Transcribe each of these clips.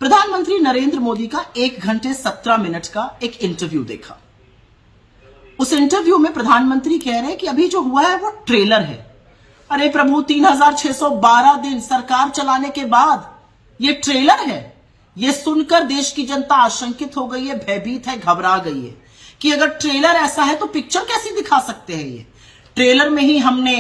प्रधानमंत्री नरेंद्र मोदी का 1 घंटे 17 मिनट का एक इंटरव्यू देखा। उस इंटरव्यू में प्रधानमंत्री कह रहे हैं कि अभी जो हुआ है वो ट्रेलर है। अरे प्रभु, 3612 दिन सरकार चलाने के बाद ये ट्रेलर है। ये सुनकर देश की जनता आशंकित हो गई है, भयभीत है, घबरा गई है कि अगर ट्रेलर ऐसा है तो पिक्चर कैसी दिखा सकते हैं। ये ट्रेलर में ही हमने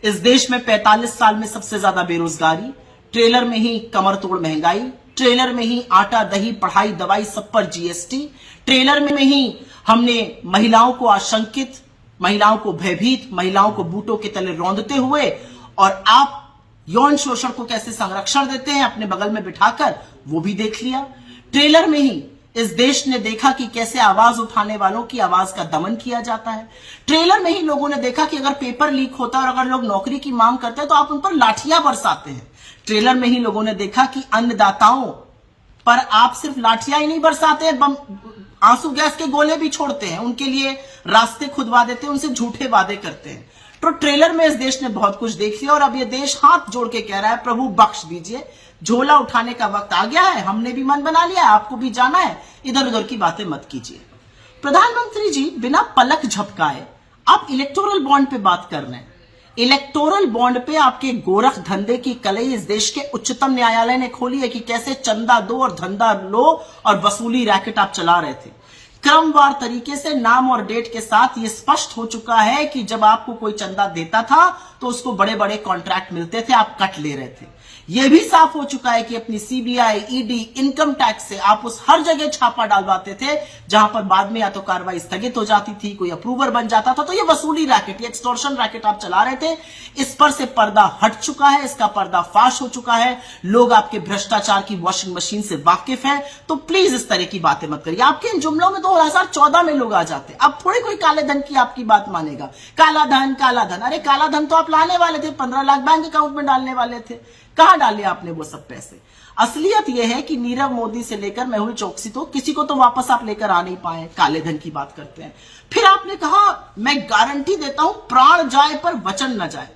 इस देश में 45 साल में सबसे ज्यादा बेरोजगारी, ट्रेलर में ही कमर तोड़ महंगाई, ट्रेलर में ही आटा दही पढ़ाई दवाई सब पर जीएसटी, ट्रेलर में ही हमने महिलाओं को आशंकित, महिलाओं को भयभीत, महिलाओं को बूटों के तले रौंदते हुए, और आप यौन शोषण को कैसे संरक्षण देते हैं अपने बगल में बिठाकर, वो भी देख लिया। ट्रेलर में ही इस देश ने देखा कि कैसे आवाज उठाने वालों की आवाज का दमन किया जाता है। ट्रेलर में ही लोगों ने देखा कि अगर पेपर लीक होता है और अगर लोग नौकरी की मांग करते हैं तो आप उन पर लाठियां बरसाते हैं। ट्रेलर में ही लोगों ने देखा कि अन्नदाताओं पर आप सिर्फ लाठियां ही नहीं बरसाते हैं, बम आंसू गैस के गोले भी छोड़ते हैं, उनके लिए रास्ते खुदवा देते हैं, उनसे झूठे वादे करते हैं। तो ट्रेलर में इस देश ने बहुत कुछ देख लिया और अब ये देश हाथ जोड़ के कह रहा है प्रभु बख्श दीजिए, झोला उठाने का वक्त आ गया है, हमने भी मन बना लिया है, आपको भी जाना है, इधर उधर की बातें मत कीजिए। प्रधानमंत्री जी बिना पलक झपकाए आप इलेक्टोरल बॉन्ड पे बात कर रहे हैं। इलेक्टोरल बॉन्ड पे आपके गोरख धंधे की कलई इस देश के उच्चतम न्यायालय ने खोली है कि कैसे चंदा दो और धंधा लो और वसूली रैकेट आप चला रहे थे। क्रमवार तरीके से नाम और डेट के साथ ये स्पष्ट हो चुका है कि जब आपको कोई चंदा देता था तो उसको बड़े बड़े कॉन्ट्रैक्ट मिलते थे, आप कट ले रहे थे। यह भी साफ हो चुका है कि अपनी सीबीआई, ईडी, इनकम टैक्स से आप उस हर जगह छापा डालवाते थे जहां पर बाद में या तो कार्रवाई स्थगित हो जाती थी, कोई अप्रूवर बन जाता था। तो ये वसूली रैकेट, ये एक्सटॉर्शन रैकेट आप चला रहे थे। इस पर से पर्दा हट चुका है, इसका पर्दा फाश हो चुका है। लोग आपके भ्रष्टाचार की वॉशिंग मशीन से वाकिफ हैं, तो प्लीज इस तरह की बातें मत करिए। आपके इन जुमलों में 2014 में लोग आ जाते, अब थोड़ी कोई काले धन की आपकी बात मानेगा। काला धन, काला धन, अरे काला धन तो आप लाने वाले थे, 15 लाख बैंक अकाउंट में डालने वाले थे, कहां डाले आपने वो सब पैसे। असलियत यह है कि नीरव मोदी से लेकर मेहुल चोकसी तो किसी को तो वापस आप लेकर आ नहीं पाए। काले धन की बात करते हैं। फिर आपने कहा मैं गारंटी देता हूं प्राण जाए पर वचन न जाए।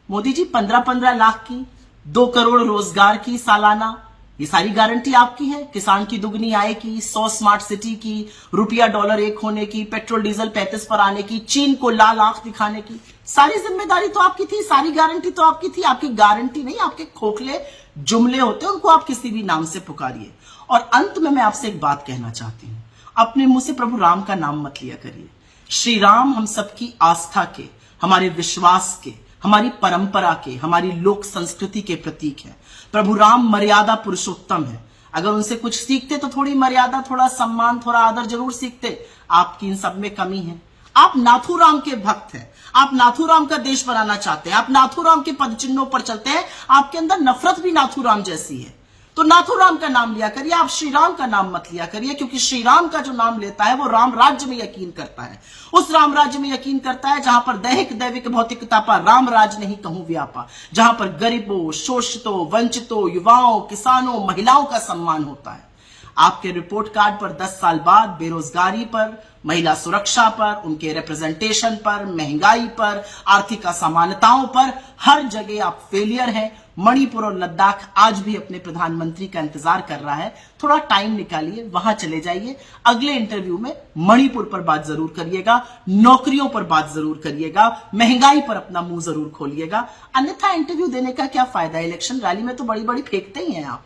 मोदी जी 15-15 लाख की, 2 करोड़ रोजगार की सालाना, ये सारी गारंटी आपकी है। किसान की दुगनी आय की, 100 स्मार्ट सिटी की, रुपया डॉलर 1 होने की, पेट्रोल डीजल 35 पर आने की, चीन को लाल आंख दिखाने की, सारी जिम्मेदारी तो आपकी थी, सारी गारंटी तो आपकी थी। आपकी गारंटी नहीं, आपके खोखले जुमले होते हैं, उनको आप किसी भी नाम से पुकारिए। और अंत में मैं आपसे एक बात कहना चाहती हूं, अपने मुंह से प्रभु राम का नाम मत लिया करिए। श्री राम हम सबकी आस्था के, हमारे विश्वास के, हमारी परंपरा के, हमारी लोक संस्कृति के प्रतीक है। प्रभु राम मर्यादा पुरुषोत्तम है। अगर उनसे कुछ सीखते तो थोड़ी मर्यादा, थोड़ा सम्मान, थोड़ा आदर जरूर सीखते। आपकी इन सब में कमी है। आप नाथूराम के भक्त हैं, आप नाथूराम का देश बनाना चाहते हैं, आप नाथूराम के पदचिन्हों पर चलते हैं। आपके अंदर नफरत भी नाथूराम जैसी है, तो नाथूराम का नाम लिया करिए, आप श्री राम का नाम मत लिया करिए। क्योंकि श्री राम का जो नाम लेता है वो राम राज्य में यकीन करता है, उस राम राज्य में यकीन करता है जहां पर दैहिक दैविक भौतिकता पर राम राज नहीं कहूं व्यापा, जहां पर गरीबों, शोषितों, वंचितों, युवाओं, किसानों, महिलाओं का सम्मान होता है। आपके रिपोर्ट कार्ड पर 10 साल बाद बेरोजगारी पर, महिला सुरक्षा पर, उनके रिप्रेजेंटेशन पर, महंगाई पर, आर्थिक असमानताओं पर, हर जगह आप फेलियर हैं। मणिपुर और लद्दाख आज भी अपने प्रधानमंत्री का इंतजार कर रहा है। थोड़ा टाइम निकालिए, वहां चले जाइए। अगले इंटरव्यू में मणिपुर पर बात जरूर करिएगा, नौकरियों पर बात जरूर करिएगा, महंगाई पर अपना मुंह जरूर खोलिएगा। अन्यथा इंटरव्यू देने का क्या फायदा? इलेक्शन रैली में तो बड़ी बड़ी फेंकते ही हैं आप।